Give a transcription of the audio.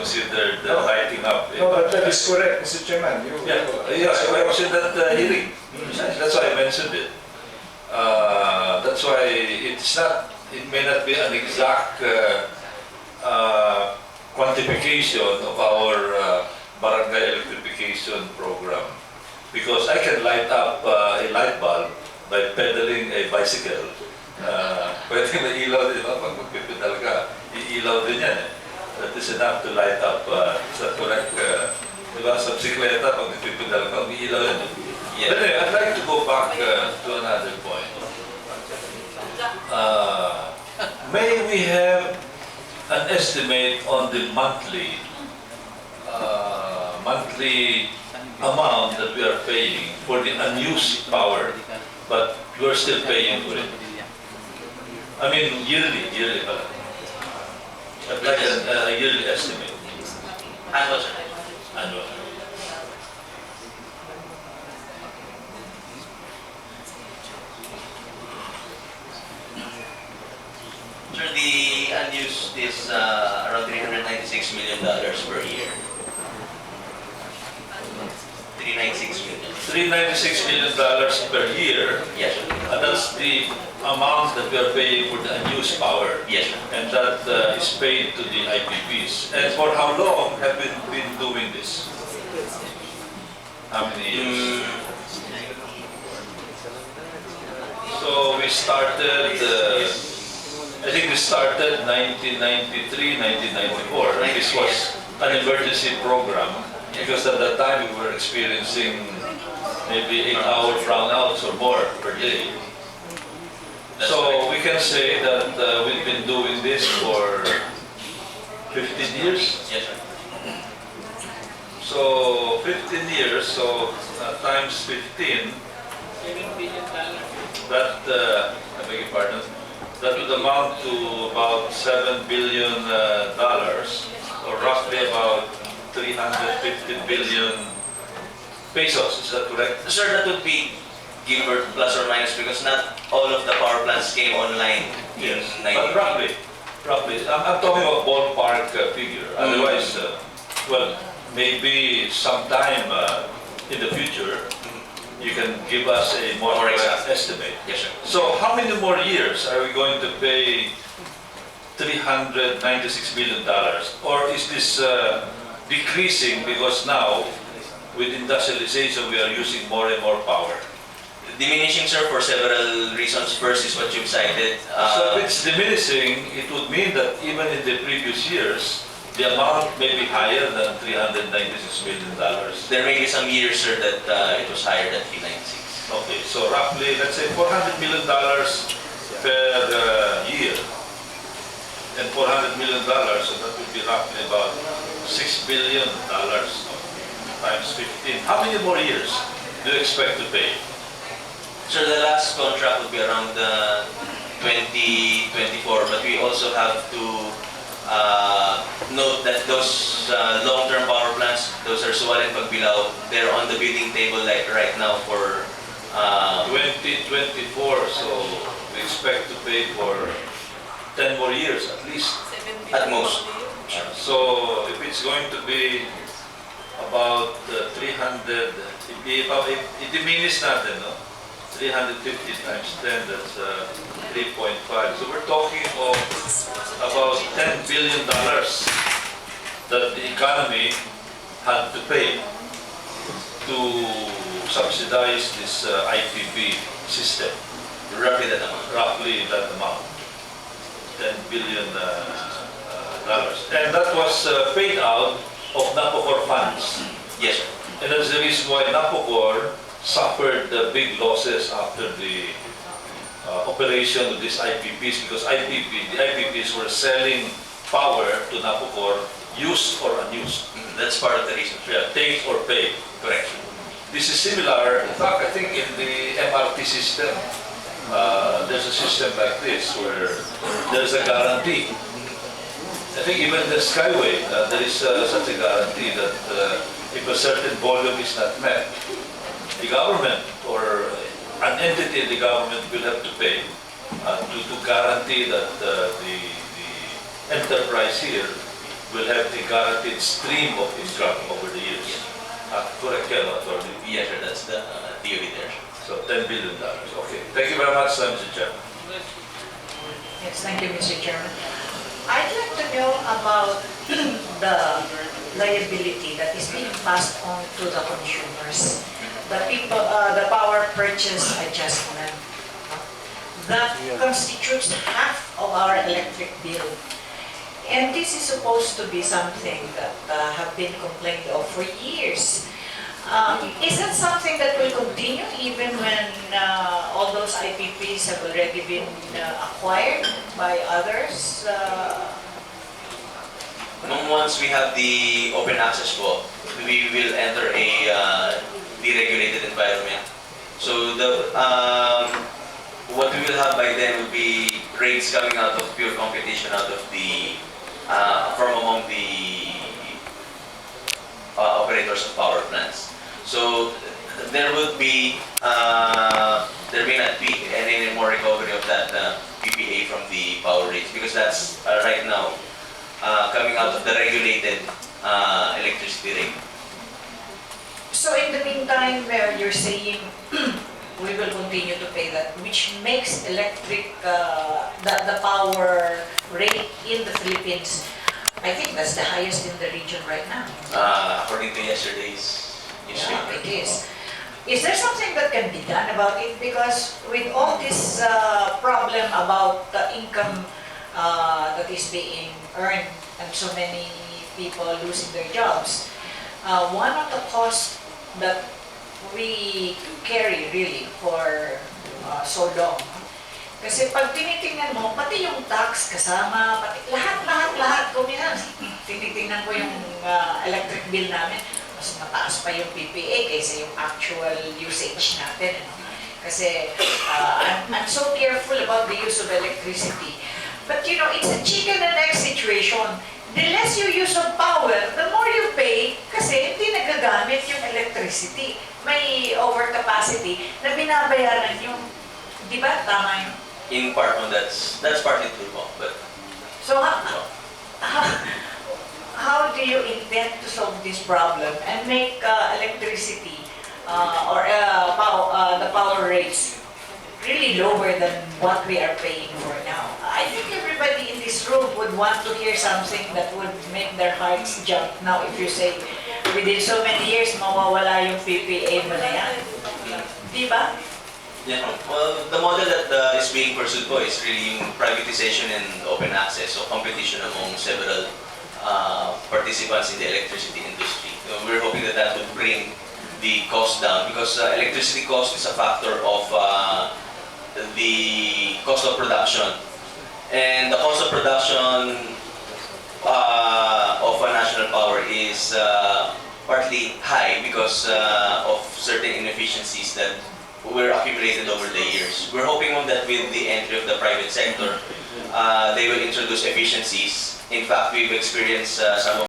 considered lighting up. No, but that is correct, Mr. Chairman. Yes, I was in that hearing. That's why I mentioned it. That's why it's not. It may not be an exact quantification of our barangay electrification program, because I can light up a light bulb by pedaling a bicycle. Pwede na ilaw din, pag magpipedal ka, iilaw din yan. That is enough to light up. Is that correct? Diba, sa bisikleta, pag nagpipedal ka, iilaw yan. Yeah. But anyway, I'd like to go back to another point. May we have an estimate on the monthly amount that we are paying for the unused power, but we are still paying for it? I mean, yearly pala. I'd like a yearly estimate. Annual. Sir, the unused is around $396 million per year. $396 million. $396 million per year. Yes, sir. And that's the amount that we are paying for the unused power. Yes, sir. And that is paid to the IPPs. And for how long have we been doing this? How many years? So we started, I think we started 1993, 1994. This was an emergency program because at that time we were experiencing maybe 8-hour brownouts or more per day. So we can say that we've been doing this for 15 years. Yes, sir. So 15 years, so times 15, $7 billion. that, I beg your pardon, that would amount to about $7 billion, or roughly about 350 billion pesos. Is that correct? Sir, that would be give or plus or minus because not all of the power plants came online in Yes, 90. but roughly. I'm talking about ballpark figure. Otherwise, well, maybe sometime in the future, you can give us a more exact estimate. Yes, sir. So how many more years are we going to pay $396 million? Or is this decreasing because now, with industrialization, we are using more and more power? Diminishing, sir, for several reasons. First is what you've cited. So if it's diminishing, it would mean that even in the previous years, the amount may be higher than $396 million. There may be some years, sir, that it was higher than 396. Okay, so roughly, let's say $400 million per year. And $400 million, so that would be roughly about $6 billion times 15. How many more years do you expect to pay? Sir, the last contract would be around 2024, but we also have to note that those long-term power plants, those are Suwal and Pagbilao, they're on the bidding table like right now for 2024, so we expect to pay for 10 more years at least. at most. So if it's going to be about 300, i-diminish natin, no? 350 times 10, that's 3.5. So we're talking of about $10 billion that the economy had to pay to subsidize this IPP system. Roughly that amount. Roughly that amount, $10 billion. And that was paid out of NAPOCOR funds. Yes, sir. And that's the reason why NAPOCOR suffered big losses after the operation of these IPPs, because the IPPs were selling power to NAPOCOR, used or unused. That's part of the reason. Yeah, take or pay. Correct. This is similar, in fact, I think in the MRT system, there's a system like this where there's a guarantee. I think even the Skyway, there is such a guarantee that if a certain volume is not met, the government or an entity in the government will have to pay to guarantee that the enterprise here will have a guaranteed stream of income over the years. Yeah. Correct yan, Attorney? Yes, sir. That's the theory there. So $10 billion. Okay. Thank you very much, Mr. Chairman. Yes, thank you, Mr. Chairman. I'd like to know about the liability that is being passed on to the consumers. The power purchase adjustment that constitutes half of our electric bill. And this is supposed to be something that have been complained of for years. Is that something that will continue even when all those IPPs have already been acquired by others? Once we have the open access po, we will enter a deregulated environment. So what we will have by then will be rates coming out of pure competition out of the from among the operators of power plants. So there will be there may not be any more recovery of that PPA from the power rates because that's right now coming out of the regulated electricity rate. So in the meantime, you're saying we will continue to pay that, which makes electric, the power rate in the Philippines, I think that's the highest in the region right now. According to yesterday's newspaper. Yeah, it is. Is there something that can be done about it? Because with all this problem about the income that is being earned and so many people losing their jobs, one of the costs that we carry really for so long. Kasi pag tinitingnan mo, pati yung tax kasama, pati lahat ko minsan, tinitingnan ko yung electric bill namin, mas mataas pa yung PPA kaysa yung actual usage natin. Kasi I'm so careful about the use of electricity. But you know, it's a chicken and egg situation. The less you use of power, the more you pay kasi hindi nagagamit yung electricity. May overcapacity na binabayaran yung, di ba? Tama yun? In part, that's partly true po. But So how do you intend to solve this problem and make electricity or the power rates really lower than what we are paying for now? I think everybody in this room would want to hear something that would make their hearts jump. Now, if you say, within so many years, mawawala yung PPA mo na yan. Di ba? yeah, well, the model that is being pursued po is really yung privatization and open access, so competition among several participants in the electricity industry. We're hoping that that would bring the cost down because electricity cost is a factor of the cost of production. And the cost of production of a national power is partly high because of certain inefficiencies that were accumulated over the years. We're hoping that with the entry of the private sector, they will introduce efficiencies. In fact, we've experienced some of